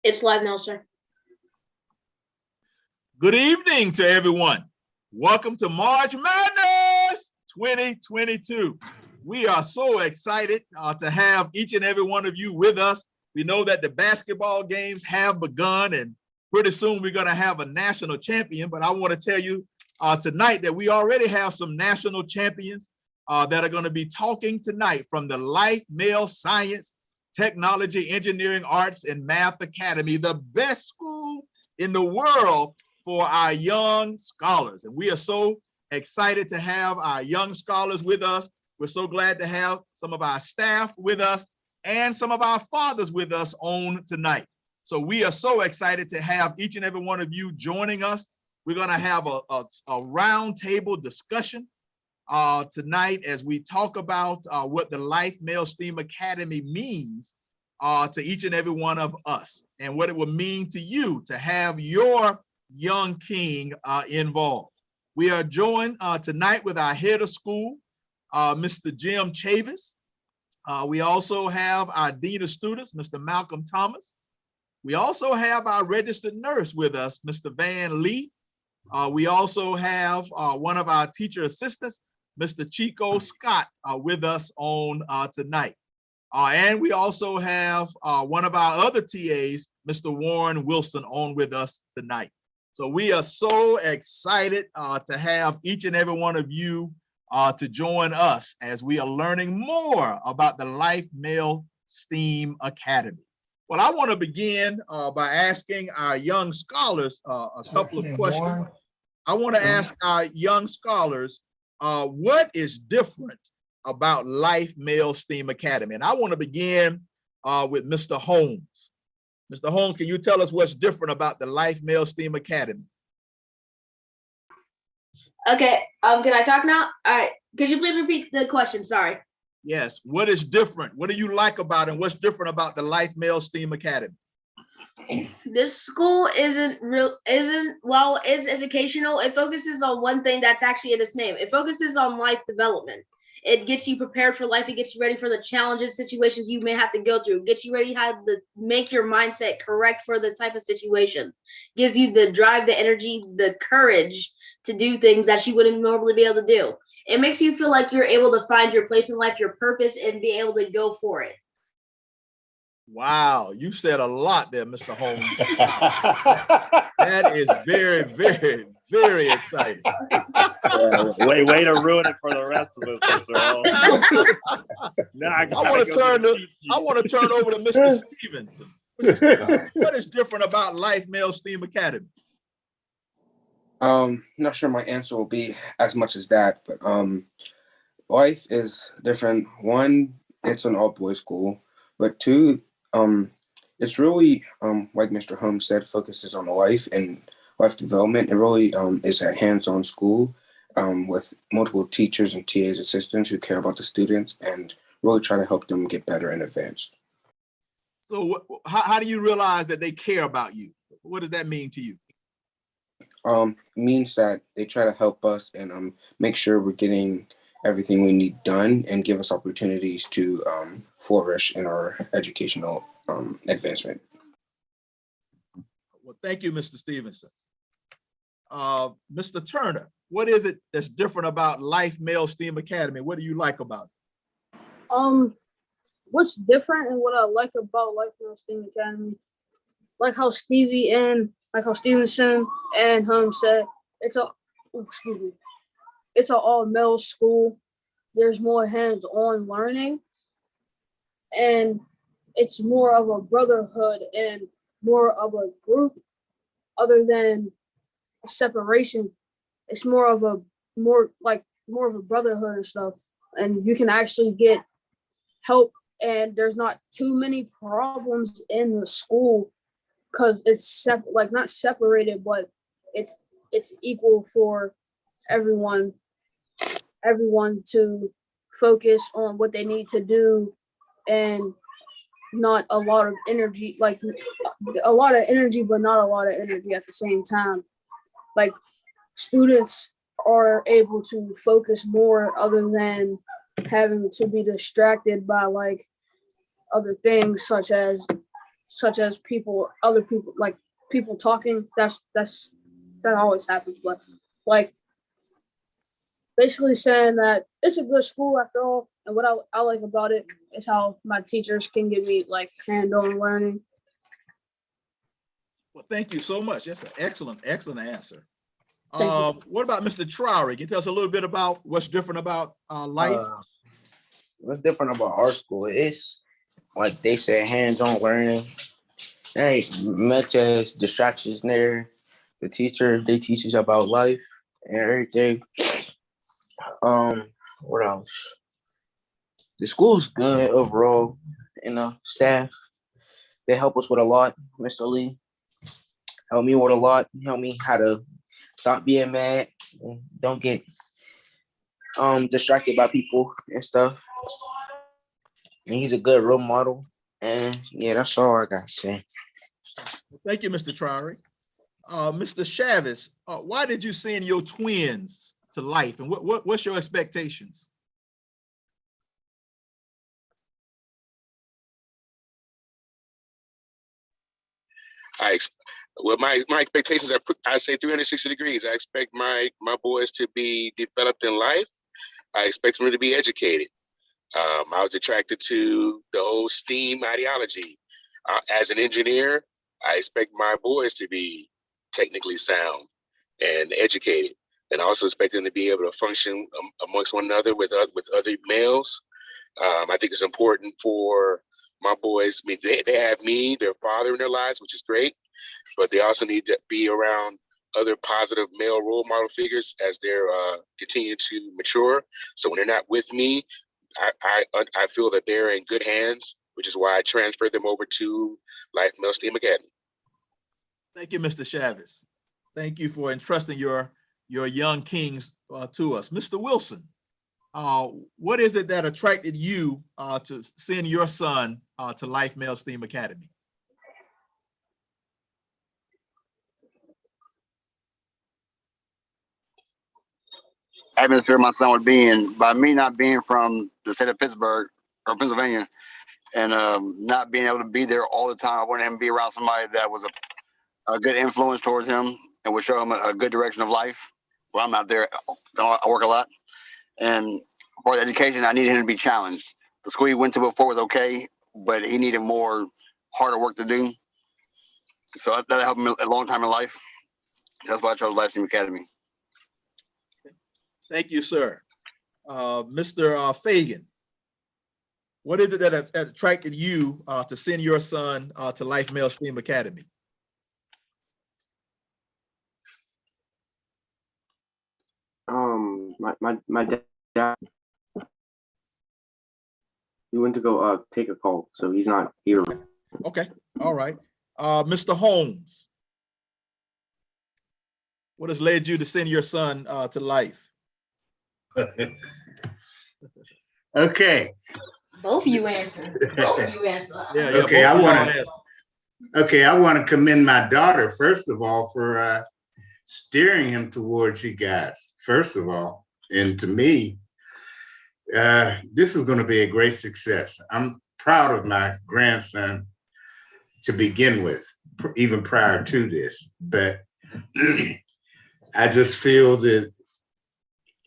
It's live now, sir. Good evening to everyone. Welcome to March Madness 2022. We are so excited to have each and every one of you with us. We know that the basketball games have begun, and pretty soon we're going to have a national champion. But I want to tell you tonight that we already have some national champions that are going to be talking tonight from the Life Male Science, Technology, Engineering, Arts, and Math Academy, the best school in the world for our young scholars. And we are so excited to have our young scholars with us. We're so glad to have some of our staff with us and some of our fathers with us on tonight. So we are so excited to have each and every one of you joining us. We're going to have a round table discussion tonight as we talk about what the Life Male STEAM Academy means to each and every one of us, and what it will mean to you to have your young king involved. We are joined tonight with our head of school, Mr. Jim Chavis. We also have our dean of students, Mr. Malcolm Thomas. We also have our registered nurse with us, Mr. Van Lee. We also have one of our teacher assistants, Mr. Chico Scott, with us on tonight. And we also have one of our other TAs, Mr. Warren Wilson, on with us tonight. So we are so excited to have each and every one of you to join us as we are learning more about the Life Male STEAM Academy. Well, I want to begin by asking our young scholars a couple of questions. I want to ask our young scholars, what is different about Life Male STEAM Academy? And I want to begin with Mr. Holmes. Mr. Holmes, can you tell us what's different about the Life Male STEAM Academy? Okay, can I talk now? All right, could you please repeat the question? Sorry. Yes, what is different? What do you like about it, and what's different about the Life Male STEAM Academy? This school while it is educational, it focuses on one thing that's actually in its name. It focuses on life development. It gets you prepared for life. It gets you ready for the challenges, situations you may have to go through. It gets you ready how to make your mindset correct for the type of situation. Gives you the drive, the energy, the courage to do things that you wouldn't normally be able to do. It makes you feel like you're able to find your place in life, your purpose, and be able to go for it. Wow, you said a lot there, Mr. Holmes. That is very, very, very exciting. Way to ruin it for the rest of us, Mr. Holmes. I want to turn over to Mr. Stevenson. What is different about Life Male STEAM Academy? Not sure my answer will be as much as that, but life is different. One, it's an all-boys school, but two, it's really like Mr. Holmes said, focuses on life and life development. It really is a hands-on school with multiple teachers and TAs assistants who care about the students and really try to help them get better and advance. So how do you realize that they care about you? What does that mean to you? It means that they try to help us and make sure we're getting everything we need done and give us opportunities to flourish in our educational advancement. Well, thank you, Mr. Stevenson. Mr. Turner, what is it that's different about Life Male STEAM Academy? What do you like about it? What's different and what I like about Life Male STEAM Academy, like how Stevenson and Holmes said, it's an all-male school. There's more hands-on learning, and it's more of a brotherhood and more of a group other than a separation. It's more of a brotherhood and stuff, and you can actually get help, and there's not too many problems in the school because it's not separated, but it's equal for everyone to focus on what they need to do, and not a lot of energy, like a lot of energy, but not a lot of energy at the same time. Like students are able to focus more other than having to be distracted by like other things such as such as other people, like people talking. That always happens. But like basically saying that it's a good school after all. And what I like about it is how my teachers can give me like hand-on learning. Well, thank you so much. That's an excellent answer. Thank you. What about Mr. Trowery? Can you tell us a little bit about what's different about life? What's different about our school is, like they said, hands-on learning. There ain't much as distractions there. The teacher, they teach us about life and everything. What else? The school's good overall, staff, they help us with a lot. Mr. Lee helped me with a lot. He helped me how to stop being mad and don't get distracted by people and stuff. And he's a good role model. And yeah, that's all I got to say. Thank you, Mr. Trowery. Mr. Chavez, why did you send your twins to life, and what's your expectations? Well, my expectations are, I say 360 degrees. I expect my boys to be developed in life. I expect them to be educated. I was attracted to the whole STEAM ideology. As an engineer, I expect my boys to be technically sound and educated, and I also expect them to be able to function amongst one another with other males. I think it's important for my boys. I mean, they have me, their father in their lives, which is great, but they also need to be around other positive male role model figures as they're continuing to mature. So when they're not with me, I feel that they're in good hands, which is why I transferred them over to Life Male STEAM Academy. Thank you, Mr. Chavez. Thank you for entrusting your young kings to us. Mr. Wilson, what is it that attracted you to send your son to Life Male STEAM Academy? Atmosphere my son would be in. By me not being from the state of Pittsburgh or Pennsylvania, and not being able to be there all the time, I wanted him to be around somebody that was a good influence towards him and would show him a good direction of life. Well, I'm out there, I work a lot, and for the education, I needed him to be challenged. The school he went to before was okay, but he needed more harder work to do. So that helped me a long time in life. That's why I chose Life STEAM Academy. Thank you, sir. Mr. Fagan, what is it that attracted you to send your son to Life Male STEAM Academy? My dad, he went to go take a call, so he's not here. Okay, all right. Mr. Holmes, what has led you to send your son to life? Okay. Both of you answer. Both of you answer. Yeah, Okay, I want to commend my daughter, first of all, for steering him towards you guys, first of all. And to me, this is going to be a great success. I'm proud of my grandson to begin with, even prior to this. But I just feel that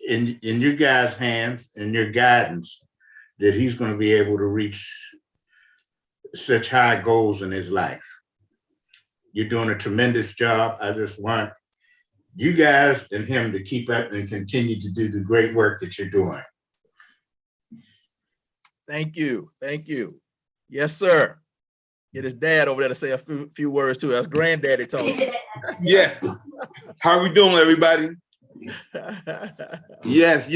in you guys' hands and your guidance, that he's going to be able to reach such high goals in his life. You're doing a tremendous job. I just want you guys and him to keep up and continue to do the great work that you're doing. Thank you. Thank you. Yes, sir. Get his dad over there to say a few words too. That's granddaddy talking. Yes. How are we doing, everybody? Yes.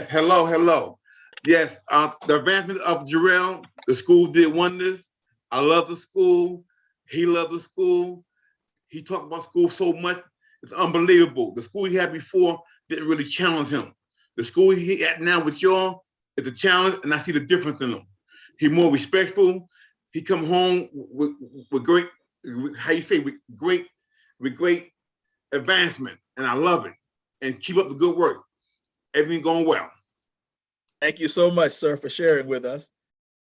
Hello. Yes, the advancement of Jarrell, the school did wonders. I love the school. He loved the school. He talked about school so much, it's unbelievable. The school he had before didn't really challenge him. The school he at now with y'all is a challenge, and I see the difference in him. He's more respectful. He come home with great, how you say, with great advancement, and I love it. And keep up the good work. Everything going well. Thank you so much, sir, for sharing with us.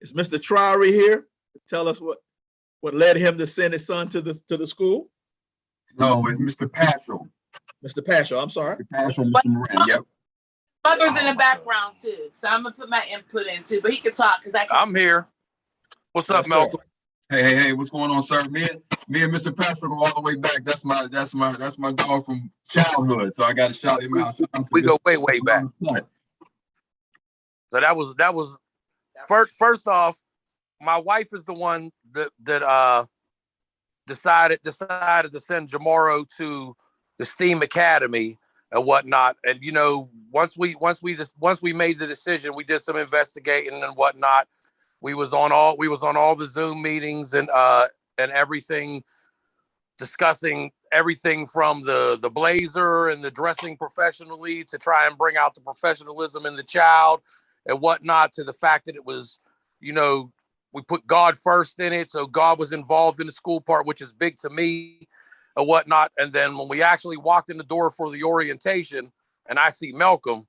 Is Mr. Trowery here? Tell us what led him to send his son to the school? No, it's Mr. Paschal. Mr. Paschal, I'm sorry. Mr. Paschal, Mr. Moran. Yep. Mother's in the background too, so I'm gonna put my input in too. But he can talk because I'm here. What's up, Malcolm? Hey, what's going on, sir? Me and Mr. Paschal go all the way back. That's my dog from childhood. So I got to shout him out. We go way back. So that was first off, my wife is the one that decided to send Jamaro to the STEAM Academy and whatnot. And you know, once we made the decision, we did some investigating and whatnot. We was on all the Zoom meetings and everything, discussing everything from the blazer and the dressing professionally to try and bring out the professionalism in the child and whatnot, to the fact that it was, you know, we put God first in it. So God was involved in the school part, which is big to me and whatnot. And then when we actually walked in the door for the orientation and I see Malcolm,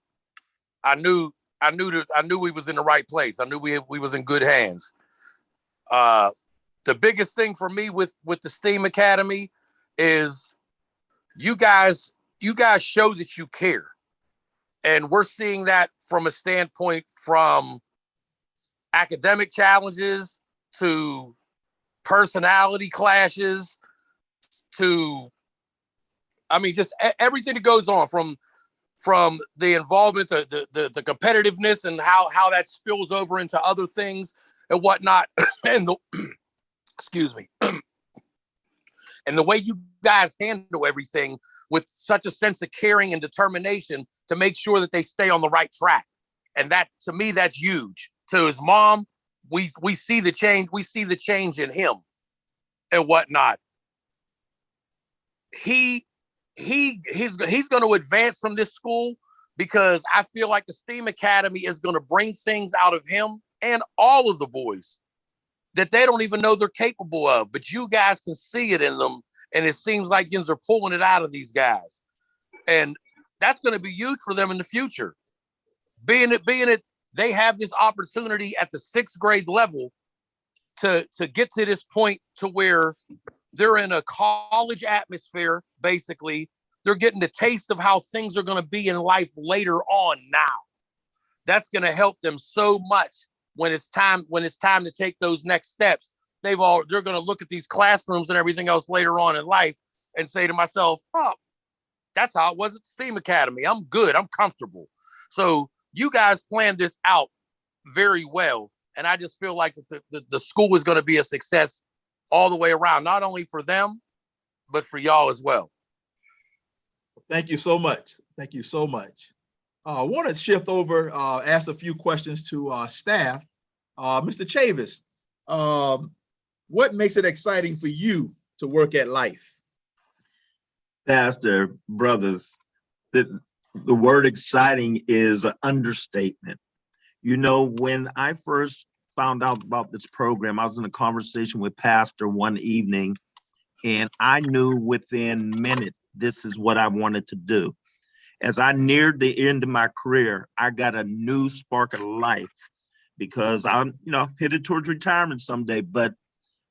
I knew we was in the right place. I knew we was in good hands. The biggest thing for me with the STEAM Academy is you guys show that you care. And we're seeing that from a standpoint from academic challenges to personality clashes to, I mean, just everything that goes on from the involvement, the competitiveness and how that spills over into other things and whatnot. And excuse me. And the way you guys handle everything with such a sense of caring and determination to make sure that they stay on the right track. And that, to me, that's huge. To his mom, we see the change. We see the change in him and whatnot. He's going to advance from this school because I feel like the STEAM Academy is going to bring things out of him and all of the boys that they don't even know they're capable of, but you guys can see it in them. And it seems like yins are pulling it out of these guys. And that's going to be huge for them in the future. Being it, they have this opportunity at the 6th grade level to get to this point to where they're in a college atmosphere. Basically, they're getting the taste of how things are going to be in life later on now. That's going to help them so much when it's time to take those next steps. They're going to look at these classrooms and everything else later on in life and say to myself, oh, that's how it was at the STEAM Academy. I'm good. I'm comfortable. So you guys planned this out very well. And I just feel like the school is going to be a success all the way around, not only for them, but for y'all as well. Thank you so much. Thank you so much. I want to shift over, ask a few questions to staff. Mr. Chavis, what makes it exciting for you to work at Life? Pastor, brothers, the word exciting is an understatement. You know, when I first found out about this program, I was in a conversation with Pastor one evening, and I knew within minutes, this is what I wanted to do. As I neared the end of my career, I got a new spark of life because I'm, headed towards retirement someday. But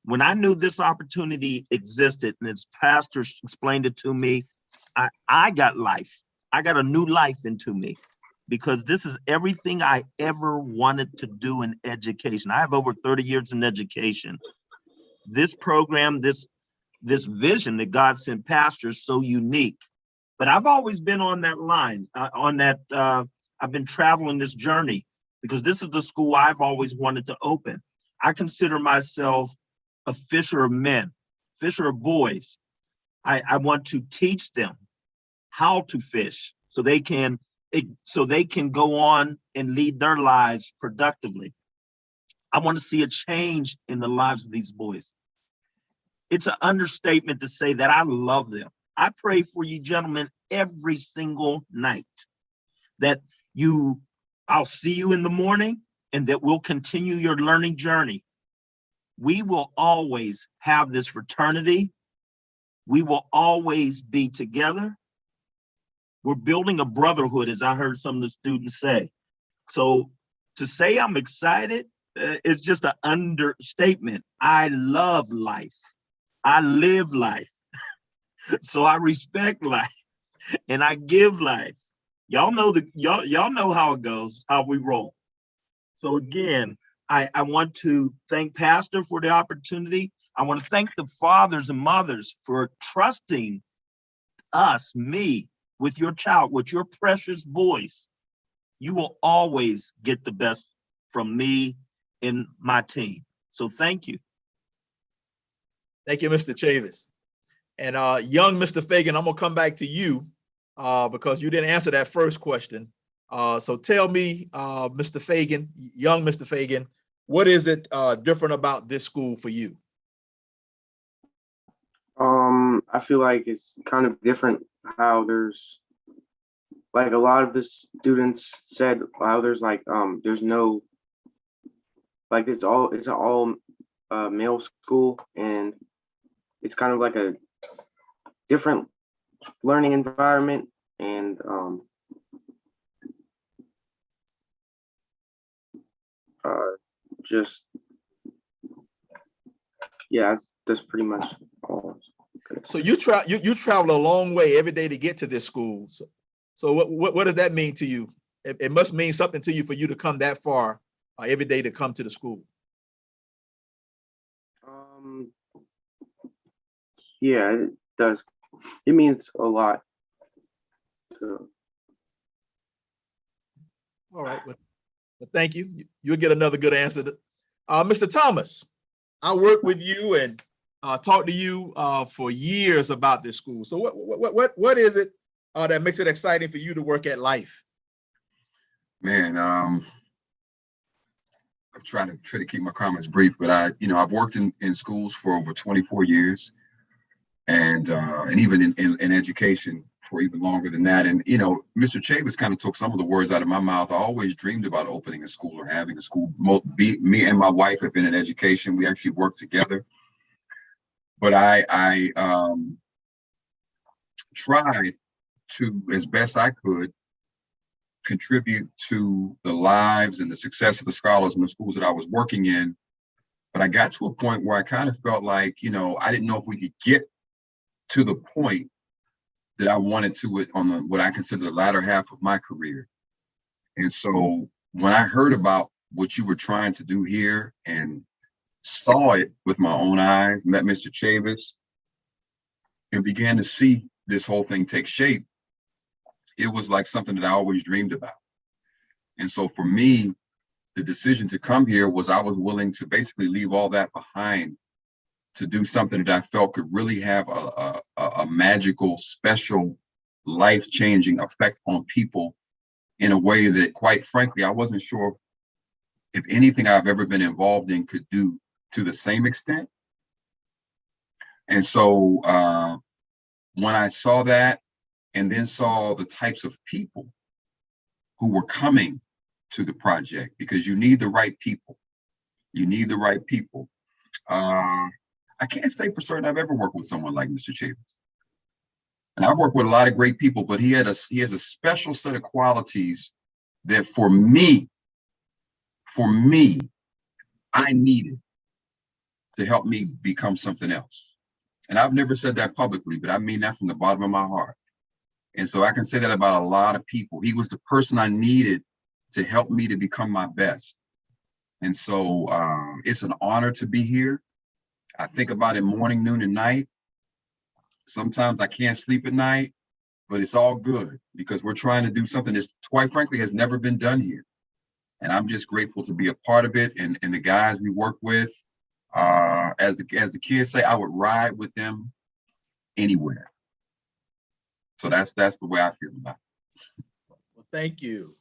when I knew this opportunity existed and its pastor explained it to me, I got life. I got a new life into me because this is everything I ever wanted to do in education. I have over 30 years in education. This program, this vision that God sent pastor is so unique. But I've always been on that line, I've been traveling this journey because this is the school I've always wanted to open. I consider myself a fisher of men, fisher of boys. I want to teach them how to fish so they can go on and lead their lives productively. I want to see a change in the lives of these boys. It's an understatement to say that I love them. I pray for you gentlemen every single night that I'll see you in the morning and that we'll continue your learning journey. We will always have this fraternity. We will always be together. We're building a brotherhood, as I heard some of the students say. So to say I'm excited, is just an understatement. I love life. I live life. So I respect life and I give life. Y'all know y'all know how it goes, how we roll. So again, I want to thank Pastor for the opportunity. I want to thank the fathers and mothers for trusting us, me, with your child, with your precious voice. You will always get the best from me and my team. So thank you. Thank you, Mr. Chavis. And young Mr. Fagan, I'm gonna come back to you because you didn't answer that first question. So tell me, Mr. Fagan, young Mr. Fagan, what is it different about this school for you? I feel like it's kind of different how there's like a lot of the students said how there's like there's no like it's an all male school, and it's kind of like a different learning environment, and just yeah, that's pretty much all. So you travel a long way every day to get to this school. So what does that mean to you? It must mean something to you for you to come that far every day to come to the school. Yeah, it does. It means a lot. All right, well, thank you. You'll get another good answer. Mr. Thomas, I worked with you and talked to you for years about this school. So what is it that makes it exciting for you to work at Life? Man, I'm trying to keep my comments brief, but I've worked in schools for over 24 years, and even in education for even longer than that. And Mr. Chavis kind of took some of the words out of my mouth. I always dreamed about opening a school or having a school. Me and my wife have been in education. We actually work together. But I tried to, as best I could, contribute to the lives and the success of the scholars in the schools that I was working in. But I got to a point where I kind of felt like, I didn't know if we could get to the point that I wanted to it on what I consider the latter half of my career. And so when I heard about what you were trying to do here and saw it with my own eyes, met Mr. Chavis, and began to see this whole thing take shape, it was like something that I always dreamed about. And so for me, the decision to come here was I was willing to basically leave all that behind to do something that I felt could really have a magical, special, life-changing effect on people in a way that, quite frankly, I wasn't sure if anything I've ever been involved in could do to the same extent. And so when I saw that and then saw the types of people who were coming to the project, because you need the right people. You need the right people. I can't say for certain I've ever worked with someone like Mr. Chavis. And I've worked with a lot of great people, but he has a special set of qualities that for me, I needed to help me become something else. And I've never said that publicly, but I mean that from the bottom of my heart. And so I can say that about a lot of people. He was the person I needed to help me to become my best. And so it's an honor to be here. I think about it morning, noon, and night. Sometimes I can't sleep at night, but it's all good because we're trying to do something that, quite frankly, has never been done here. And I'm just grateful to be a part of it. And the guys we work with, as the kids say, I would ride with them anywhere. So that's the way I feel about it. Well, thank you.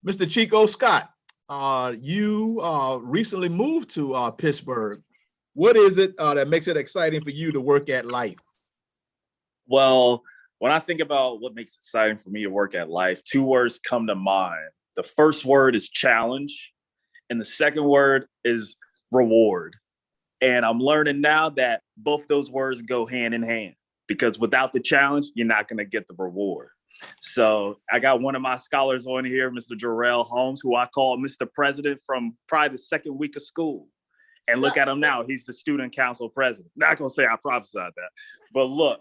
Mr. Chico Scott, you recently moved to Pittsburgh. What is it that makes it exciting for you to work at Life? Well, when I think about what makes it exciting for me to work at Life, two words come to mind. The first word is challenge, and the second word is reward. And I'm learning now that both those words go hand in hand, because without the challenge, you're not going to get the reward. So I got one of my scholars on here, Mr. Jarrell Holmes, who I call Mr. President from probably the second week of school. And look at him now. He's the student council president. Not going to say I prophesied that. But look,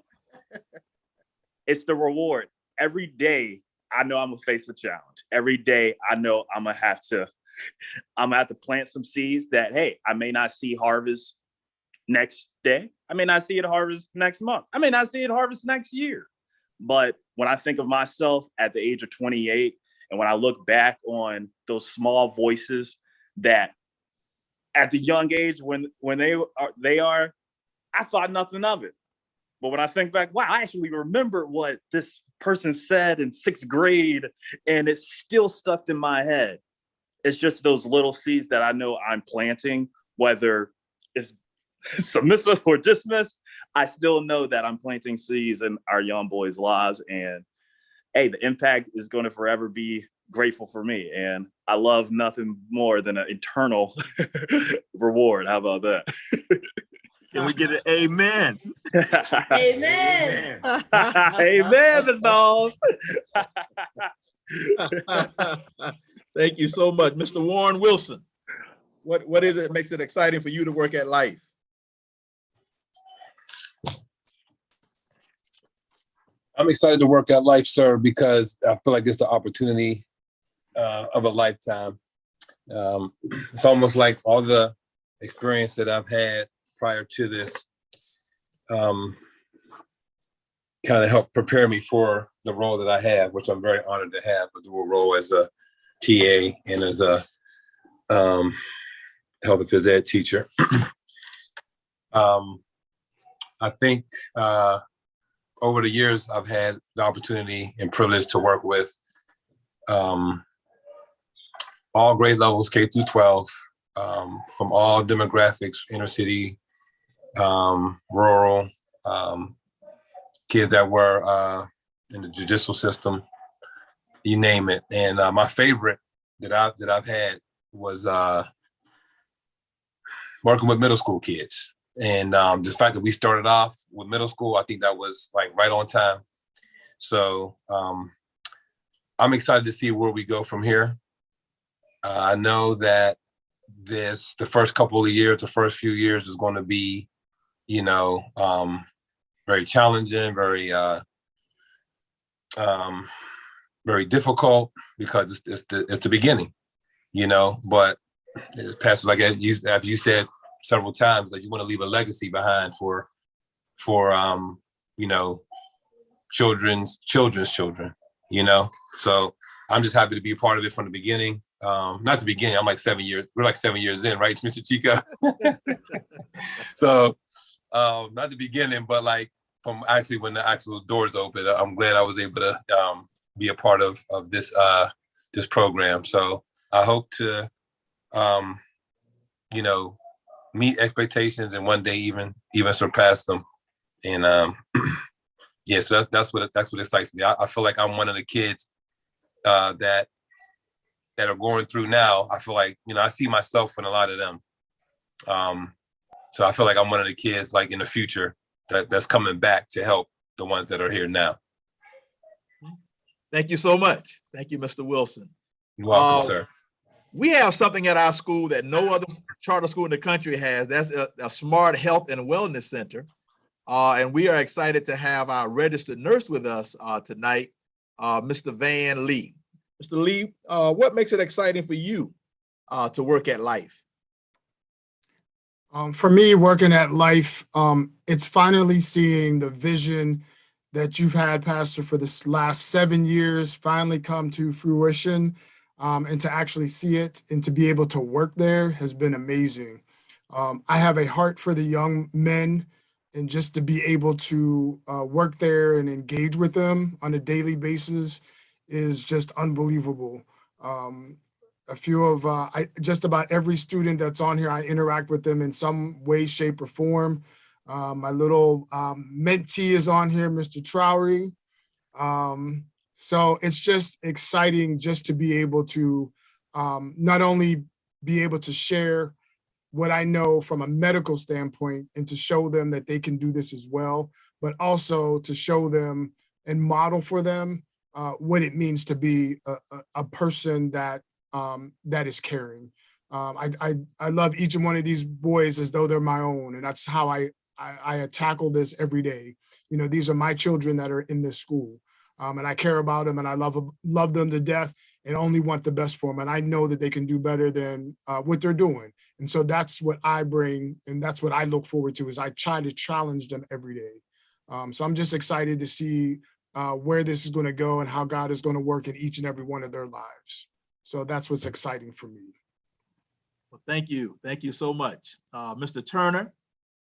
it's the reward. Every day, I know I'm going to face a challenge. Every day, I know I'm going to have to plant some seeds that, hey, I may not see harvest next day. I may not see it harvest next month. I may not see it harvest next year. But when I think of myself at the age of 28, and when I look back on those small voices that at the young age when they are, I thought nothing of it. But when I think back, wow, I actually remember what this person said in 6th grade, and it's still stuck in my head. It's just those little seeds that I know I'm planting, whether it's submissive or dismissed, I still know that I'm planting seeds in our young boys' lives. And hey, the impact is going to forever be grateful for me. And I love nothing more than an eternal reward. How about that? Can we get an amen? Amen. Amen, Ms. Knowles. Thank you so much. Mr. Warren Wilson, what is it that makes it exciting for you to work at Life? I'm excited to work at Life, sir, because I feel like it's the opportunity of a lifetime. It's almost like all the experience that I've had prior to this kind of helped prepare me for the role that I have, which I'm very honored to have, a dual role as a TA and as a health and phys ed teacher. I think over the years, I've had the opportunity and privilege to work with all grade levels, K through 12, from all demographics, inner city, rural, kids that were in the judicial system, you name it. And my favorite that I've had was working with middle school kids. And the fact that we started off with middle school, I think that was like right on time. So I'm excited to see where we go from here. I know that the first couple of years, the first few years is going to be, very challenging, very difficult because it's the beginning, but Pastor, like as you said several times, like you want to leave a legacy behind for children's children, so I'm just happy to be a part of it from the beginning. Not the beginning, I'm like 7 years, we're like 7 years in, right, Mr. Chica? So not the beginning, but like from actually when the actual doors open, I'm glad I was able to be a part of this this program. So I hope to meet expectations and one day even surpass them. And yeah, so that's what excites me. I feel like I'm one of the kids that are going through now. I feel like I see myself in a lot of them. So I feel like I'm one of the kids like in the future that's coming back to help the ones that are here now. Thank you so much. Thank you, Mr. Wilson. You're welcome, sir. We have something at our school that no other charter school in the country has. That's a smart health and wellness center. And we are excited to have our registered nurse with us tonight, Mr. Van Lee. Mr. Lee, what makes it exciting for you to work at Life? For me, working at Life, it's finally seeing the vision that you've had, Pastor, for this last 7 years finally come to fruition, and to actually see it and to be able to work there has been amazing. I have a heart for the young men, and just to be able to work there and engage with them on a daily basis is just unbelievable. A few of just about every student that's on here, I interact with them in some way, shape, or form. My little mentee is on here, Mr. Trowery. So it's just exciting just to be able to not only be able to share what I know from a medical standpoint and to show them that they can do this as well, but also to show them and model for them what it means to be a person that that is caring. I love each and one of these boys as though they're my own, and that's how I tackle this every day. You know, these are my children that are in this school, and I care about them, and I love them to death, and only want the best for them. And I know that they can do better than what they're doing. And so that's what I bring, and that's what I look forward to. Is I try to challenge them every day. So I'm just excited to see where this is going to go and how God is going to work in each and every one of their lives. So that's what's exciting for me. Well, thank you. Thank you so much. Mr. Turner,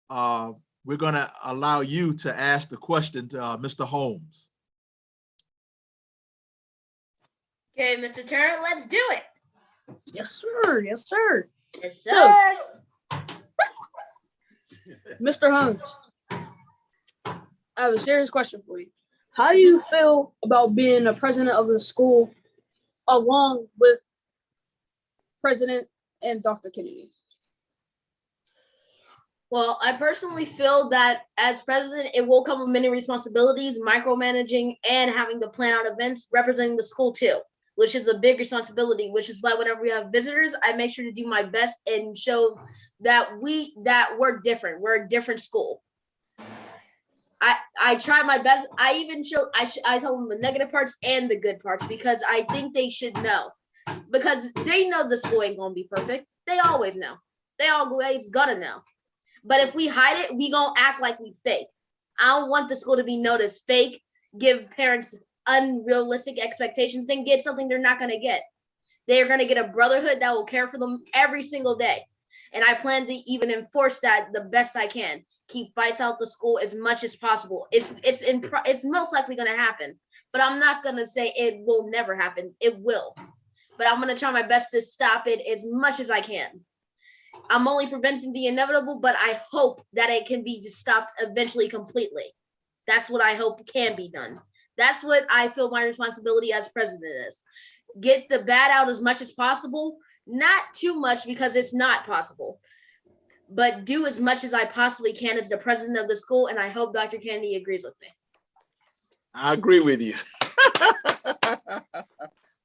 we're going to allow you to ask the question to Mr. Holmes. Okay, Mr. Turner, let's do it. Yes, sir. Yes, sir. Yes, sir. So, Mr. Holmes, I have a serious question for you. How do you feel about being a president of the school along with President and Dr. Kennedy? Well, I personally feel that as president, it will come with many responsibilities, micromanaging, and having to plan out events representing the school too, which is a big responsibility, which is why whenever we have visitors, I make sure to do my best and show that we're different. We're a different school. I try my best. I even I tell them the negative parts and the good parts because I think they should know. Because they know the school ain't gonna be perfect. They always know. They always gonna know. But if we hide it, we gonna act like we fake. I don't want the school to be noticed fake, give parents unrealistic expectations, then get something they're not gonna get. They're gonna get a brotherhood that will care for them every single day. And I plan to even enforce that the best I can. Keep fights out the school as much as possible. It's most likely gonna happen, but I'm not gonna say it will never happen. It will, but I'm gonna try my best to stop it as much as I can. I'm only preventing the inevitable, but I hope that it can be stopped eventually completely. That's what I hope can be done. That's what I feel my responsibility as president is. Get the bad out as much as possible, not too much because it's not possible, but do as much as I possibly can as the president of the school, and I hope Dr. Kennedy agrees with me. I agree with you.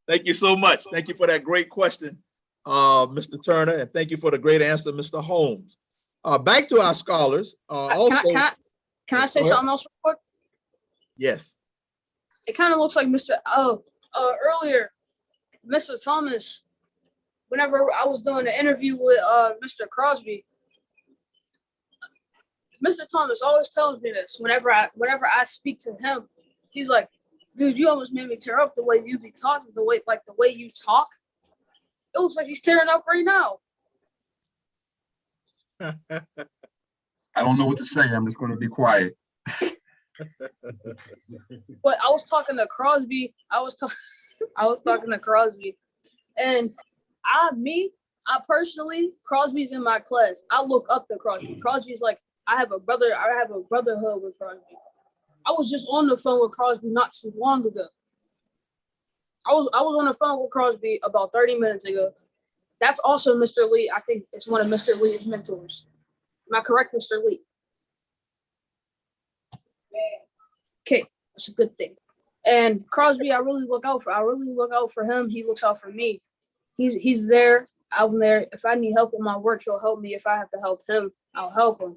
Thank you so much. Thank you for that great question, Mr. Turner, and thank you for the great answer, Mr. Holmes. Back to our scholars. Can I say something else real quick? Yes. It kind of looks like earlier, Mr. Thomas, whenever I was doing the interview with Mr. Crosby, Mr. Thomas always tells me this. Whenever I speak to him, he's like, "Dude, you almost made me tear up the way you be talking, the way you talk. It looks like he's tearing up right now." I don't know what to say. I'm just going to be quiet. But I was talking to Crosby. I was talking to Crosby, and I personally, Crosby's in my class. I look up to Crosby. Crosby's like, I have a brotherhood with Crosby. I was just on the phone with Crosby not too long ago. I was on the phone with Crosby about 30 minutes ago. That's also Mr. Lee. I think it's one of Mr. Lee's mentors. Am I correct, Mr. Lee? Okay, that's a good thing. And Crosby, I really look out for him. He looks out for me. He's there. I'm there. If I need help with my work, he'll help me. If I have to help him, I'll help him.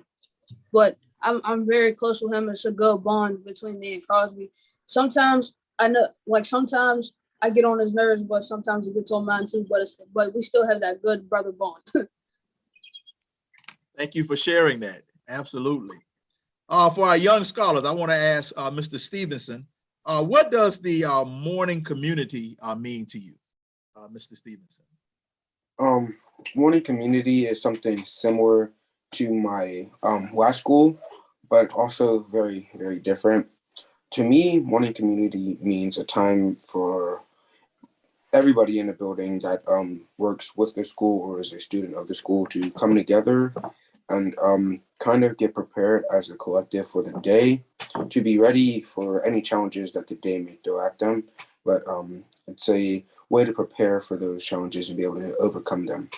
But I'm very close with him. It's a good bond between me and Crosby. Sometimes sometimes I get on his nerves, but sometimes it gets on mine too. But we still have that good brother bond. Thank you for sharing that. Absolutely. For our young scholars, I want to ask Mr. Stevenson, what does the morning community mean to you, Mr. Stevenson? Morning community is something similar to my last school, but also very, very different. To me, morning community means a time for everybody in the building that works with the school or is a student of the school to come together and kind of get prepared as a collective for the day, to be ready for any challenges that the day may throw at them. But it's a way to prepare for those challenges and be able to overcome them.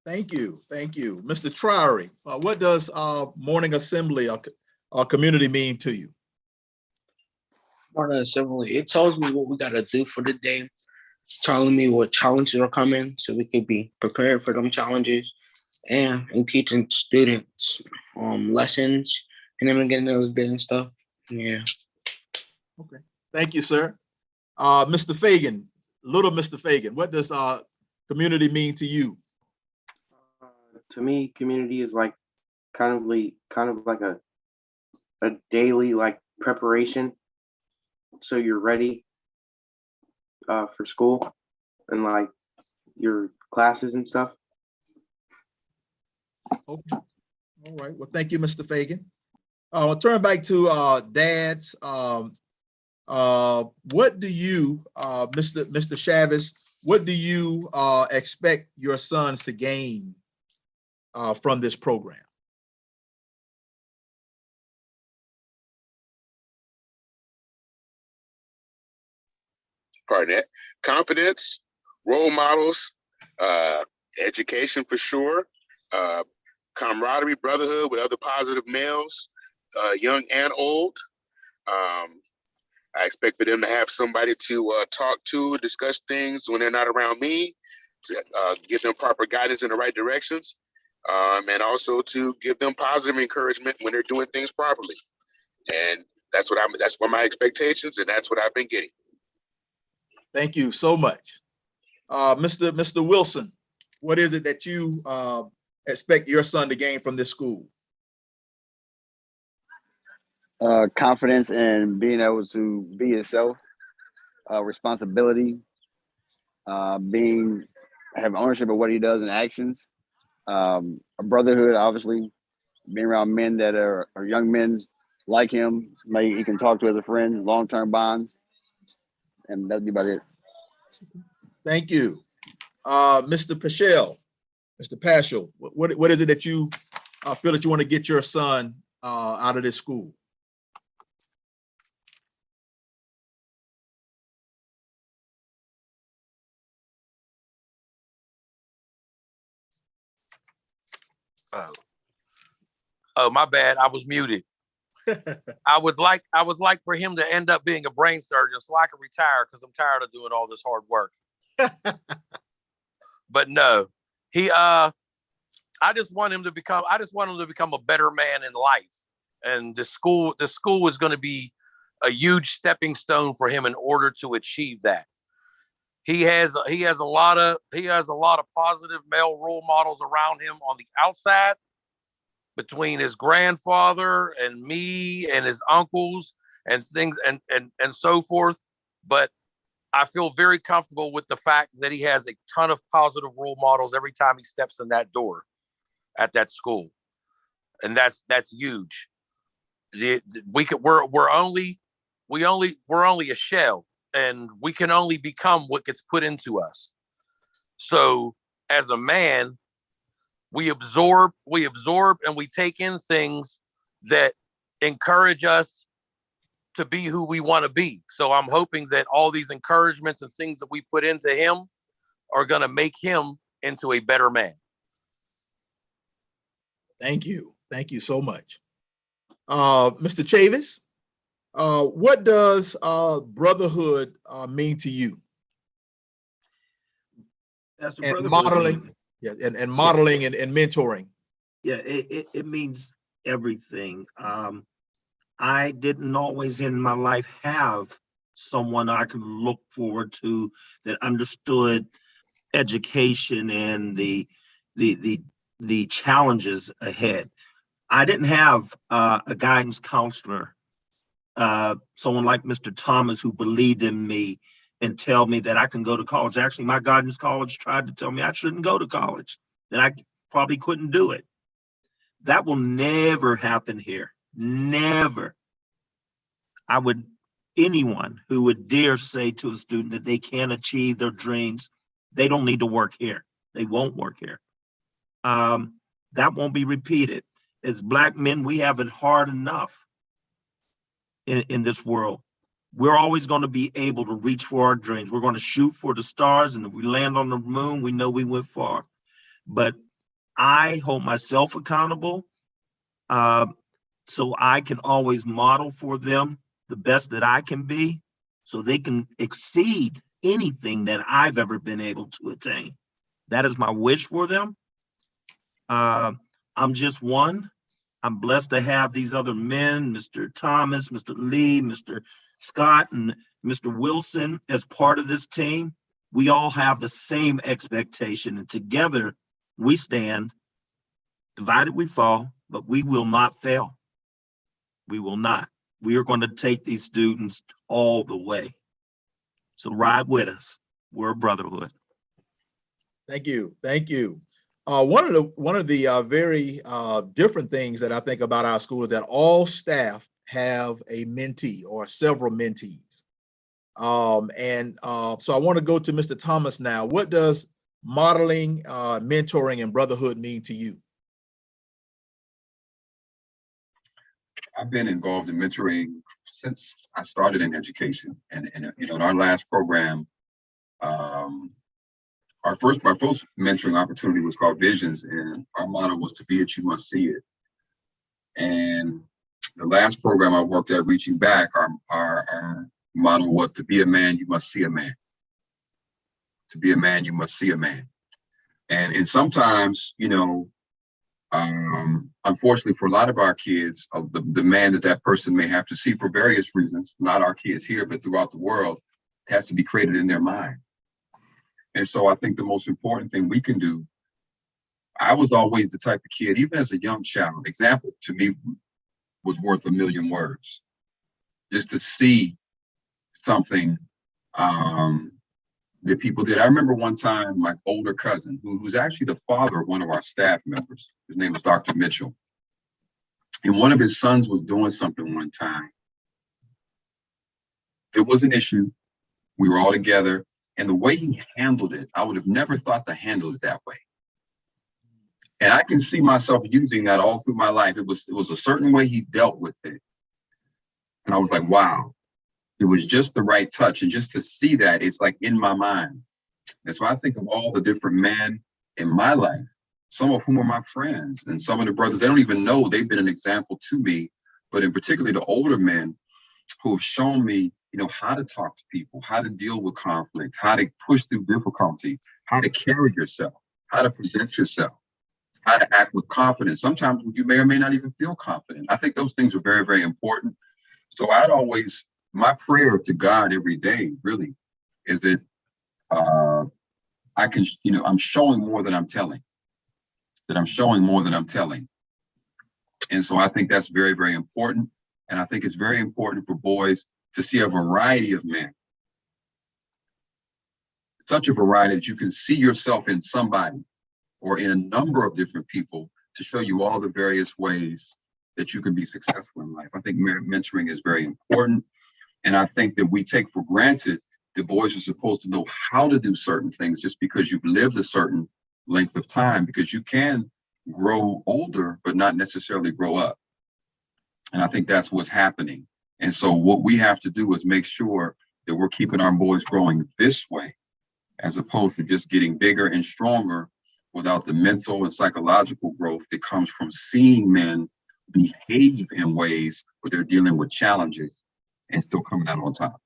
Thank you. Thank you. Mr. Trowery, what does morning assembly or community mean to you? More than simply, it tells me what we gotta do for the day, telling me what challenges are coming so we can be prepared for them challenges, and teaching students lessons and then getting those bit and stuff. Yeah. Okay. Thank you, sir. Mr. Fagan, little Mr. Fagan, what does community mean to you? To me, community is like kind of like a daily like preparation, so you're ready for school and like your classes and stuff. Okay. All right. Well, thank you, Mr. Fagan. I'll turn back to dads. What do you, Mr. Chavez, what do you expect your sons to gain from this program? Pardon that. Confidence, role models, education for sure, camaraderie, brotherhood with other positive males, young and old. I expect for them to have somebody to talk to, discuss things when they're not around me, to give them proper guidance in the right directions, and also to give them positive encouragement when they're doing things properly. And that's what my expectations, and that's what I've been getting. Thank you so much. Mr. Wilson, what is it that you expect your son to gain from this school? Confidence in being able to be yourself, responsibility, have ownership of what he does and actions, a brotherhood, obviously, being around men that are young men like him, like he can talk to as a friend, long-term bonds, and that'd be about it. Thank you. Mr. Paschal, Mr. Paschal, what is it that you feel that you want to get your son out of this school? Oh, my bad. I was muted. I would like for him to end up being a brain surgeon so I can retire because I'm tired of doing all this hard work. But no, I just want him to become a better man in life. And the school is going to be a huge stepping stone for him in order to achieve that. He has a lot of positive male role models around him on the outside, between his grandfather and me and his uncles and things and so forth. But I feel very comfortable with the fact that he has a ton of positive role models every time he steps in that door at that school. And that's huge. We're only a shell, and we can only become what gets put into us. So as a man, we absorb and we take in things that encourage us to be who we want to be. So I'm hoping that all these encouragements and things that we put into him are going to make him into a better man. Thank you. Thank you so much. Mr. Chavis, what does brotherhood mean to you? That's the And brotherhood modeling, means. yeah, and modeling and mentoring. Yeah, it means everything. I didn't always in my life have someone I could look forward to that understood education and the challenges ahead. I didn't have a guidance counselor, someone like Mr. Thomas who believed in me and tell me that I can go to college. Actually, my guidance college tried to tell me I shouldn't go to college, that I probably couldn't do it. That will never happen here. Never. Anyone who would dare say to a student that they can't achieve their dreams, they don't need to work here. They won't work here. That won't be repeated. As Black men, we have it hard enough in this world. We're always going to be able to reach for our dreams. We're going to shoot for the stars, and if we land on the moon, we know we went far. But I hold myself accountable so I can always model for them the best that I can be so they can exceed anything that I've ever been able to attain. That is my wish for them. I'm just one. I'm blessed to have these other men, Mr. Thomas, Mr. Lee, Mr. Scott, and Mr. Wilson as part of this team. We all have the same expectation, and together we stand. Divided we fall, but we will not fail. We will not. We are going to take these students all the way. So ride with us. We're a brotherhood. Thank you. Thank you. One of the very different things that I think about our school is that all staff have a mentee or several mentees. So I want to go to Mr. Thomas now. What does modeling, mentoring, and brotherhood mean to you? I've been involved in mentoring since I started in education, and you know, in our last program, our first mentoring opportunity was called Visions, and our motto was "To be it, you must see it." And the last program I worked at, Reaching Back, our motto was "To be a man, you must see a man. To be a man, you must see a man." And sometimes, you know, unfortunately for a lot of our kids, the man that person may have to see for various reasons, not our kids here, but throughout the world, has to be created in their mind. And so I think the most important thing we can do, I was always the type of kid, even as a young child, example to me was worth a million words. Just to see something that people did. I remember one time my older cousin, who's actually the father of one of our staff members, his name was Dr. Mitchell. And one of his sons was doing something one time. There was an issue. We were all together. And the way he handled it, I would have never thought to handle it that way. And I can see myself using that all through my life. It was a certain way he dealt with it. And I was like, wow, it was just the right touch. And just to see that, it's like in my mind. And so I think of all the different men in my life, some of whom are my friends, and some of the brothers, they don't even know they've been an example to me, but in particular the older men who have shown me, you know, how to talk to people, how to deal with conflict, how to push through difficulty, how to carry yourself, how to present yourself, how to act with confidence. Sometimes you may or may not even feel confident. I think those things are very, very important. So my prayer to God every day really is that I can, you know, I'm showing more than I'm telling, And so I think that's very, very important. And I think it's very important for boys to see a variety of men. Such a variety that you can see yourself in somebody or in a number of different people to show you all the various ways that you can be successful in life. I think mentoring is very important. And I think that we take for granted that boys are supposed to know how to do certain things just because you've lived a certain length of time, because you can grow older, but not necessarily grow up. And I think that's what's happening. And so what we have to do is make sure that we're keeping our boys growing this way, as opposed to just getting bigger and stronger without the mental and psychological growth that comes from seeing men behave in ways where they're dealing with challenges and still coming out on top.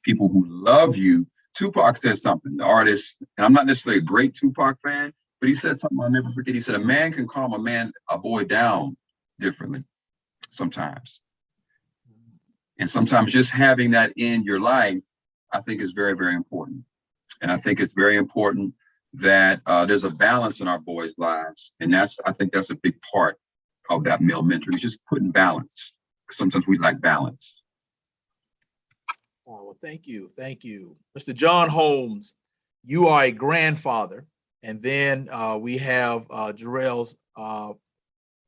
People who love you. Tupac said something, the artist, and I'm not necessarily a great Tupac fan, but he said something I'll never forget. He said, a man can calm a boy down differently sometimes. And sometimes just having that in your life, I think is very, very important. And I think it's very important that there's a balance in our boys' lives. And I think that's a big part of that male mentoring, is just putting balance. Sometimes we lack balance. Oh, well, thank you. Thank you. Mr. John Holmes, you are a grandfather. And then we have Jarrell's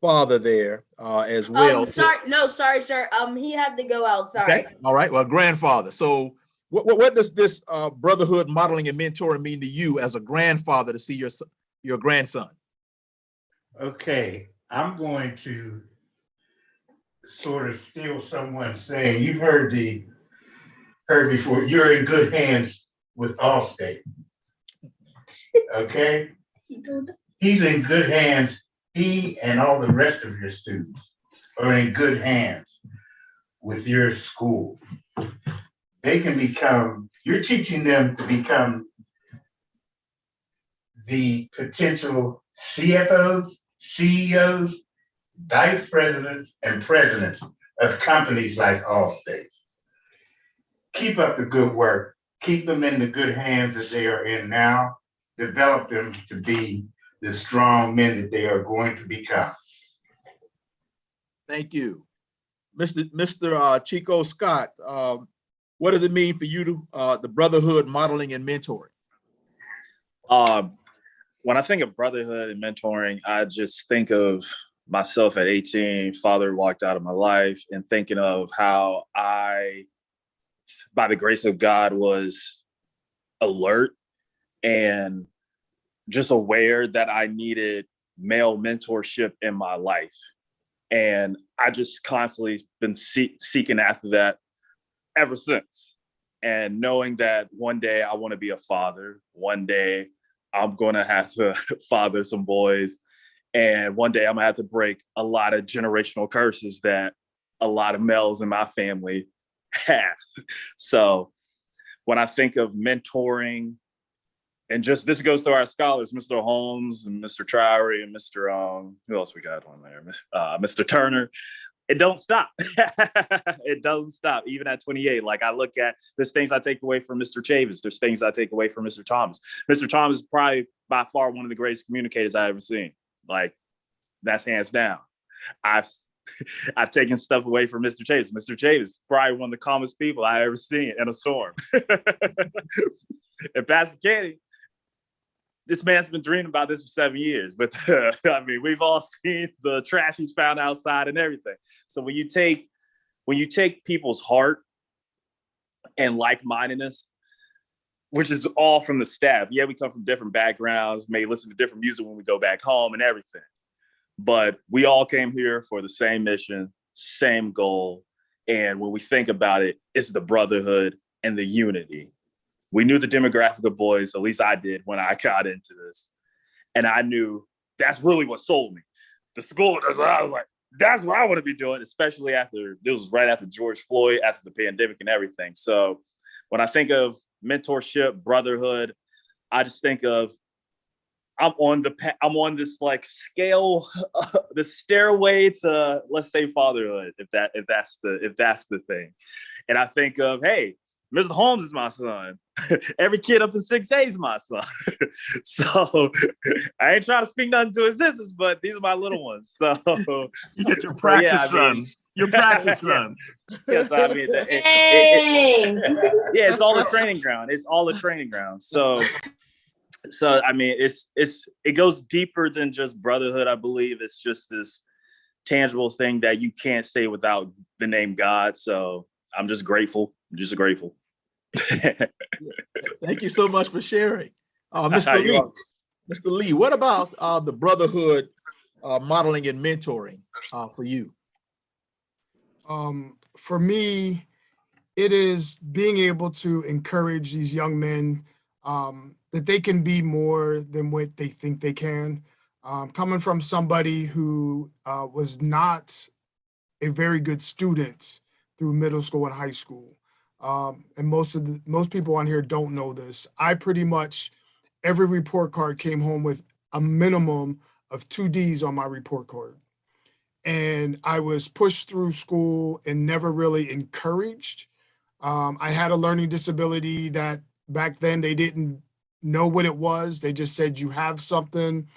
father there as well. Sorry, sir. He had to go out. Sorry. Okay. All right. Well, grandfather. So what does this brotherhood, modeling, and mentoring mean to you as a grandfather to see your grandson? Okay. I'm going to sort of steal someone saying, you've heard before, you're in good hands with Allstate. Okay? He's in good hands. He and all the rest of your students are in good hands. with your school, they can become, you're teaching them to become the potential CFOs, CEOs, vice presidents, and presidents of companies like Allstate. Keep up the good work. Keep them in the good hands that they are in now. Develop them to be the strong men that they are going to become. Thank you. Mr. Chico Scott, what does it mean for you to the brotherhood modeling and mentoring? When I think of brotherhood and mentoring, I just think of myself at 18, father walked out of my life, and thinking of how I, by the grace of God, was alert and just aware that I needed male mentorship in my life. And I just constantly been seeking after that ever since. And knowing that one day I want to be a father, one day I'm going to have to father some boys, and one day I'm going to have to break a lot of generational curses that a lot of males in my family have. So when I think of mentoring, and just this goes to our scholars, Mr. Holmes and Mr. Trowery and Mr. Who else we got on there? Mr. Turner. It don't stop. It doesn't stop. Even at 28, like I look at, there's things I take away from Mr. Chavis. There's things I take away from Mr. Thomas. Mr. Thomas is probably by far one of the greatest communicators I've ever seen. Like, that's hands down. I've taken stuff away from Mr. Chavis. Mr. Chavis, probably one of the calmest people I've ever seen in a storm. And Pastor Kenny, this man's been dreaming about this for 7 years, but I mean, we've all seen the trash he's found outside and everything. So when you take people's heart and like-mindedness, which is all from the staff. Yeah, we come from different backgrounds, may listen to different music when we go back home and everything. But we all came here for the same mission, same goal. And when we think about it, it's the brotherhood and the unity. We knew the demographic of boys, at least I did when I got into this. And I knew that's really what sold me. The school, I was like, that's what I want to be doing, especially after, this was right after George Floyd, after the pandemic and everything. So when I think of mentorship, brotherhood, I just think of, I'm on this like scale, the stairway to, let's say, fatherhood, if that's the thing. And I think of, hey, Mr. Holmes is my son. Every kid up in 6A is my son. So I ain't trying to speak nothing to existence, but these are my little ones. So you get your practice sons. Your practice son. Yes, I mean, it's all a training ground. It's all a training ground. So I mean, it goes deeper than just brotherhood. I believe it's just this tangible thing that you can't say without the name God. So I'm just grateful. Thank you so much for sharing. Mr. Lee, what about the brotherhood modeling and mentoring for you? For me, it is being able to encourage these young men that they can be more than what they think they can. Coming from somebody who was not a very good student through middle school and high school. And most people on here don't know this. I pretty much, every report card came home with a minimum of 2 Ds on my report card. And I was pushed through school and never really encouraged. I had a learning disability that back then they didn't know what it was. They just said, you have something.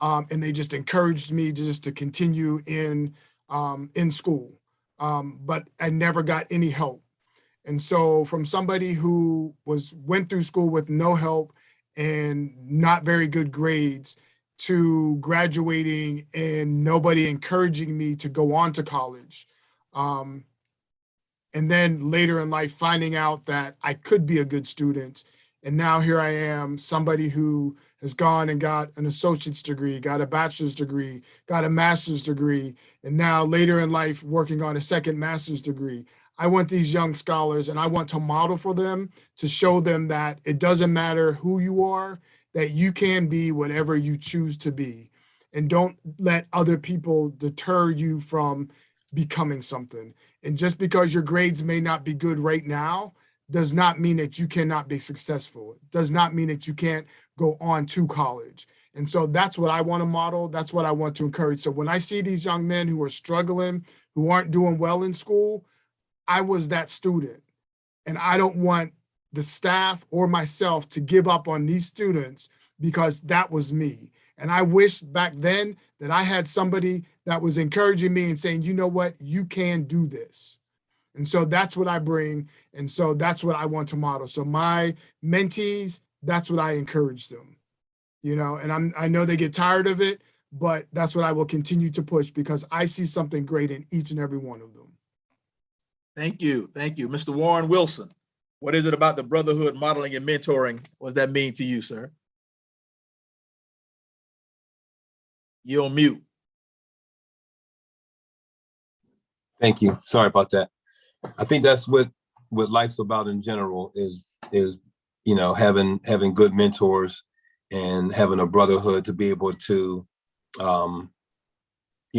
And they just encouraged me to continue in school. But I never got any help. And so from somebody who went through school with no help and not very good grades to graduating and nobody encouraging me to go on to college. And then later in life, finding out that I could be a good student. And now here I am, somebody who has gone and got an associate's degree, got a bachelor's degree, got a master's degree, and now later in life, working on a second master's degree. I want these young scholars and I want to model for them to show them that it doesn't matter who you are, that you can be whatever you choose to be. And don't let other people deter you from becoming something. And just because your grades may not be good right now does not mean that you cannot be successful. It does not mean that you can't go on to college. And so that's what I want to model. That's what I want to encourage. So when I see these young men who are struggling, who aren't doing well in school, I was that student. And I don't want the staff or myself to give up on these students because that was me. And I wish back then that I had somebody that was encouraging me and saying, you know what, you can do this. And so that's what I bring. And so that's what I want to model. So my mentees, that's what I encourage them, you know, and I know they get tired of it, but that's what I will continue to push because I see something great in each and every one of them. Thank you. Thank you. Mr. Warren Wilson, what is it about the brotherhood modeling and mentoring? What does that mean to you, sir? You're on mute. Thank you. Sorry about that. I think that's what life's about in general is you know, having good mentors and having a brotherhood to be able to you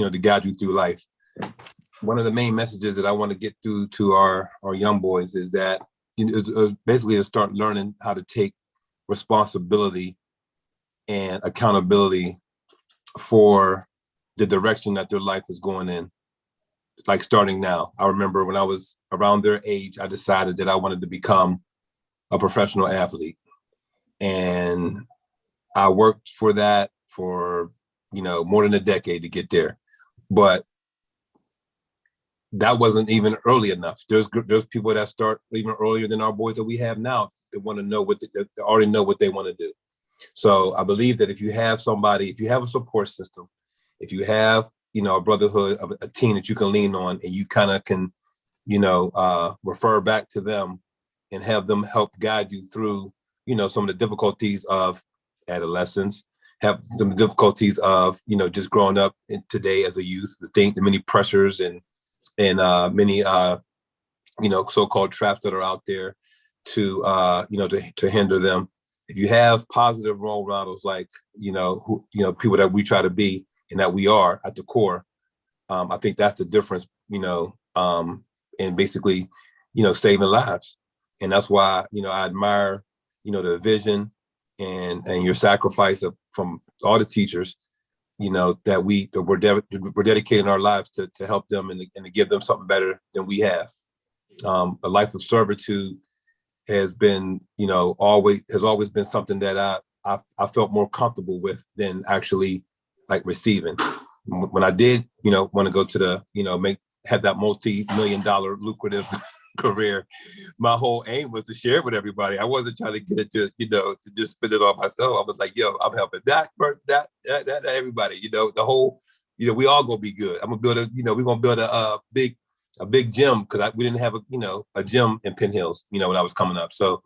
know, to guide you through life. One of the main messages that I want to get through to our young boys is that, you know, basically to start learning how to take responsibility and accountability for the direction that their life is going in, like starting now. I remember when I was around their age, I decided that I wanted to become a professional athlete. And I worked for that for, you know, more than a decade to get there. But that wasn't even early enough. There's people that start even earlier than our boys that we have now that want to know they already know what they want to do. So I believe that if you have somebody, if you have a support system, if you have, you know, a brotherhood of a team that you can lean on and you kind of can, you know, refer back to them and have them help guide you through, you know, some of the difficulties of adolescence, have some difficulties of, you know, just growing up today as a youth, the many pressures and many, you know, so-called traps that are out there to, you know, to hinder them. If you have positive role models, like, you know, people that we try to be and that we are at the core, I think that's the difference, you know, and basically, you know, saving lives. And that's why, you know, I admire, you know, the vision and your sacrifice from all the teachers, you know, that we're dedicating our lives to help them and to give them something better than we have. A life of servitude has been, you know, has always been something that I felt more comfortable with than actually like receiving. When I did, you know, want to go to the, you know, have that multi-million-dollar lucrative career, my whole aim was to share it with everybody. I wasn't trying to get it to, you know, to just spend it on myself. I was like, yo, I'm helping that everybody, you know, the whole, you know, we all gonna be good. I'm gonna build we're gonna build a big gym, because we didn't have a gym in Penn Hills, you know, when I was coming up. So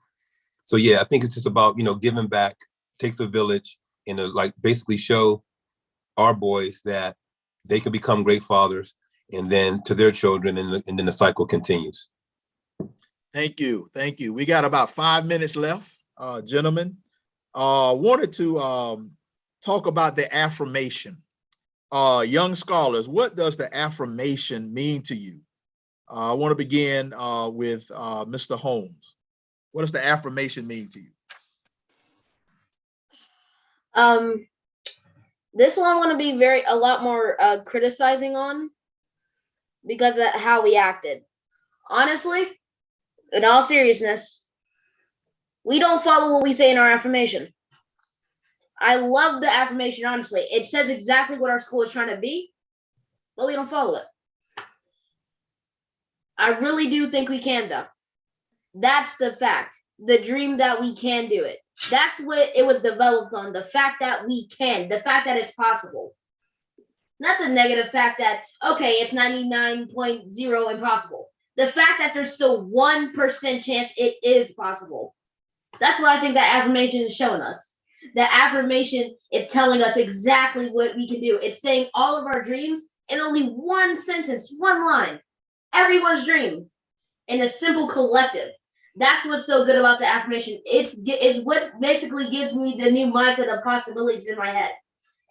yeah, I think it's just about, you know, giving back, takes a village, and to like basically show our boys that they can become great fathers, and then to their children, and then the cycle continues. Thank you. Thank you. We got about 5 minutes left, gentlemen. Wanted to talk about the affirmation. Young scholars, what does the affirmation mean to you? I want to begin with Mr. Holmes. What does the affirmation mean to you? This one I want to be a lot more criticizing on, because of how we acted. Honestly, in all seriousness, we don't follow what we say in our affirmation. I love the affirmation, honestly. It says exactly what our school is trying to be, but we don't follow it. I really do think we can, though. That's the fact. The dream that we can do it. That's what it was developed on. The fact that we can. The fact that it's possible. Not the negative fact that, okay, it's 99.0 impossible. The fact that there's still 1% chance it is possible. That's what I think that affirmation is showing us. The affirmation is telling us exactly what we can do. It's saying all of our dreams in only one sentence, one line. Everyone's dream in a simple collective. That's what's so good about the affirmation. It's what basically gives me the new mindset of possibilities in my head.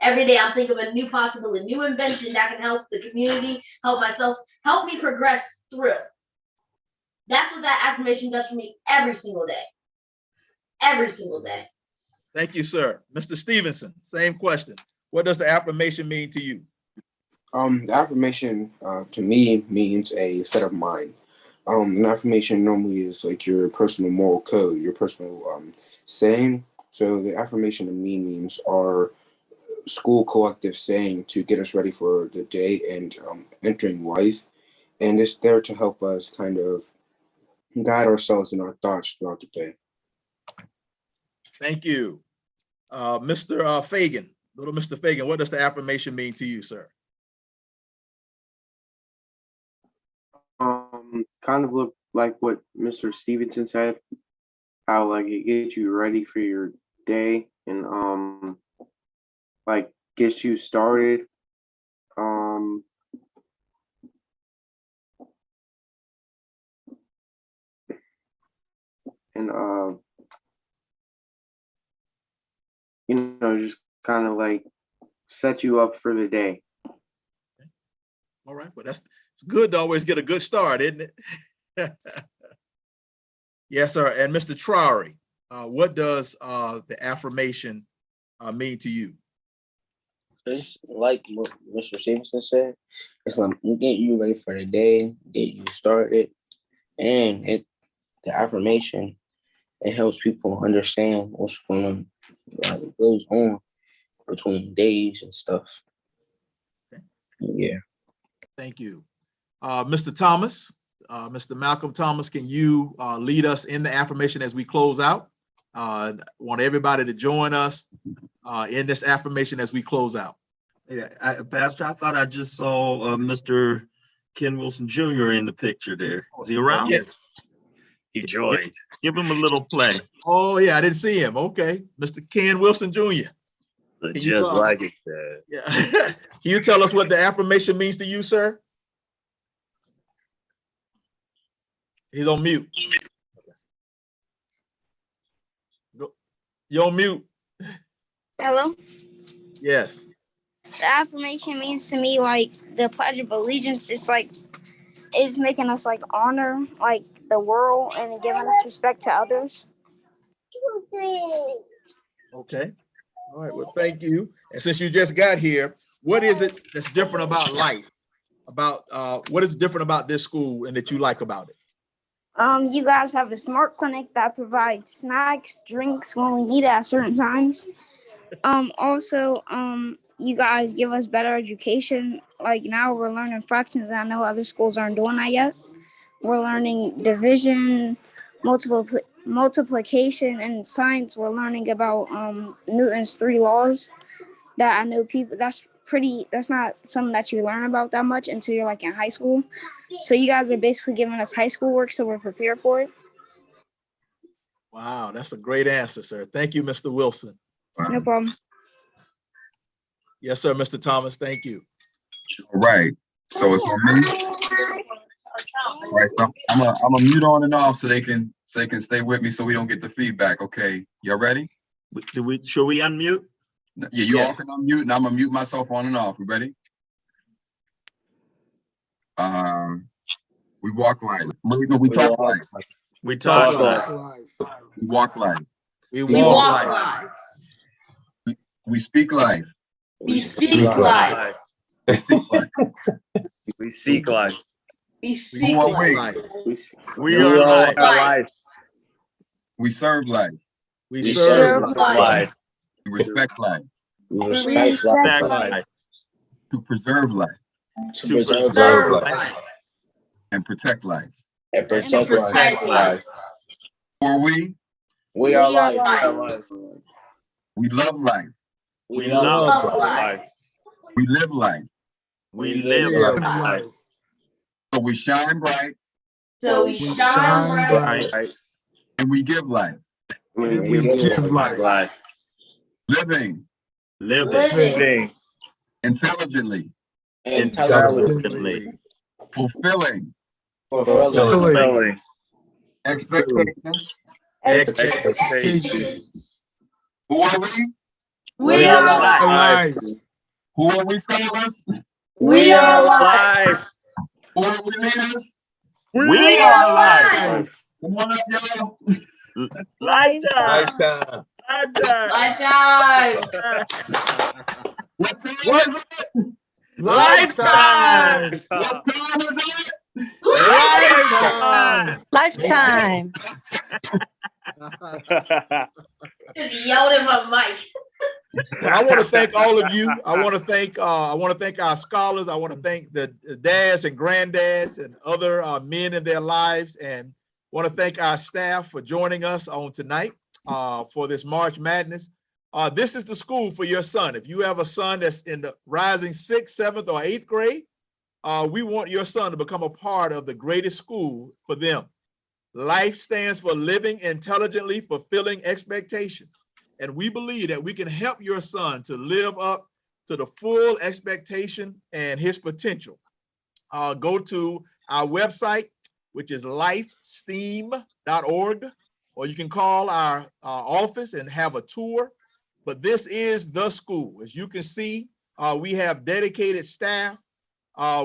Every day I'm thinking of a new possibility, new invention that can help the community, help myself, help me progress through. That's what that affirmation does for me every single day. Every single day. Thank you, sir. Mr. Stevenson, same question. What does the affirmation mean to you? The affirmation to me means a state of mind. An affirmation normally is like your personal moral code, your personal saying. So the affirmation to me means our school collective saying to get us ready for the day and entering life. And it's there to help us kind of guide ourselves in our thoughts throughout the day. Thank you. Mr. Fagan, little Mr. Fagan, what does the affirmation mean to you, sir? Kind of look like what Mr. Stevenson said, how like it gets you ready for your day and like gets you started. And you know, just kind of like set you up for the day. All right, well, it's good to always get a good start, isn't it? Yes, sir. And Mr. Trowry, what does the affirmation mean to you? It's like what Mr. Stevenson said. It's like get you ready for the day, get you started, and the affirmation, it helps people understand what's going on, like what goes on between days and stuff. Okay. Yeah. Thank you. Mr. Thomas, Mr. Malcolm Thomas, can you lead us in the affirmation as we close out? Want everybody to join us in this affirmation as we close out. Yeah, Pastor, I thought I just saw Mr. Ken Wilson Jr. in the picture there. Is he around? Yes. He joined. Give him a little play. Oh, yeah, I didn't see him. Okay. Mr. Ken Wilson Jr. Just like it said. Yeah. Can you tell us what the affirmation means to you, sir? He's on mute. You're on mute. Hello? Yes. The affirmation means to me like the Pledge of Allegiance is like it's making us like honor like the world and giving us respect to others. Okay. All right. Well, thank you. And since you just got here, what is it that's different about life? About what is different about this school and that you like about it? You guys have a smart clinic that provides snacks, drinks when we need it at certain times. Also, you guys give us better education. Like now we're learning fractions, and I know other schools aren't doing that yet. We're learning division, multiplication, and science. We're learning about Newton's 3 laws that I know people, that's not something that you learn about that much until you're like in high school. So you guys are basically giving us high school work so we're prepared for it. Wow, that's a great answer, sir. Thank you, Mr. Wilson. No problem. Yes, sir, Mr. Thomas. Thank you. All right. So it's on me. All right, so I'm gonna mute on and off so they can stay with me so we don't get the feedback. Okay, y'all ready? Should we unmute? Yeah, you all can unmute, and I'm gonna mute myself on and off. We ready? We walk life. We talk life. We talk life. We walk life. We walk life. We speak life. We speak life. We seek life. We seek life. We seek life. We are life. We serve life. We serve life. We respect life. We respect life. To preserve life. To preserve life. And protect life. And protect life. Who are we? We are life. We love life. We love life. We live life. We live life. So we shine bright. So we shine bright. And we give life. And we give life. Living. Living. Intelligently. intelligently. Fulfilling. Expectations. Who are we? We are life. Life. Who are we, fellas? We are life. Life. Who are we, leaders? We are life. Come on up, y'all. Lifetime. Lifetime. Lifetime. What time is it? Lifetime. What time is it? Lifetime. Lifetime. Just yelled in my mic. Well, I want to thank all of you. I want to thank our scholars. I want to thank the dads and granddads and other men in their lives, and want to thank our staff for joining us on tonight for this March Madness. This is the school for your son. If you have a son that's in the rising 6th, 7th, or 8th grade, we want your son to become a part of the greatest school for them. Life stands for living intelligently, fulfilling expectations. And we believe that we can help your son to live up to the full expectation and his potential. Go to our website, which is lifesteam.org, or you can call our office and have a tour. But this is the school. As you can see, we have dedicated staff.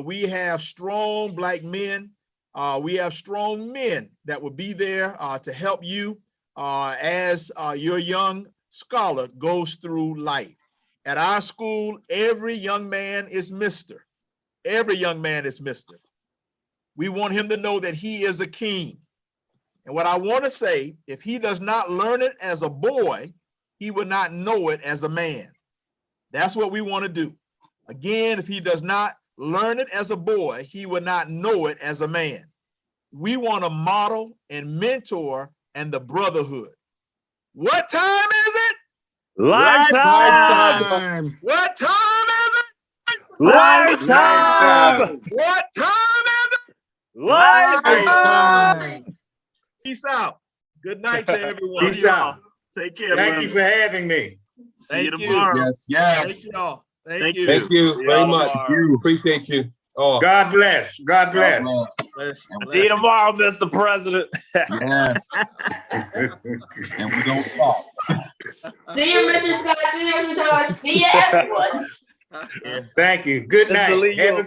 We have strong Black men. We have strong men that will be there to help you as your young scholar goes through life. At our school, every young man is Mr. Every young man is Mr. We want him to know that he is a king. And what I want to say, if he does not learn it as a boy, he will not know it as a man. That's what we want to do. Again, if he does not learn it as a boy, he will not know it as a man. We want to model and mentor and the brotherhood. What time is it? Lifetime. What time is it? Lifetime. What time is it? Lifetime. Peace out. Good night to everyone. Peace out. Take care. Thank you for having me. See you tomorrow. Yes. Thank y'all. Thank you. Thank you very much. tomorrow. Appreciate you. Oh, God bless. God bless. See you tomorrow, Mr. President. Yes. And we don't stop. See you, Mr. Scott. See you, Mr. Thomas. See you, everyone. Thank you. Good Mr. night. Lee, Have a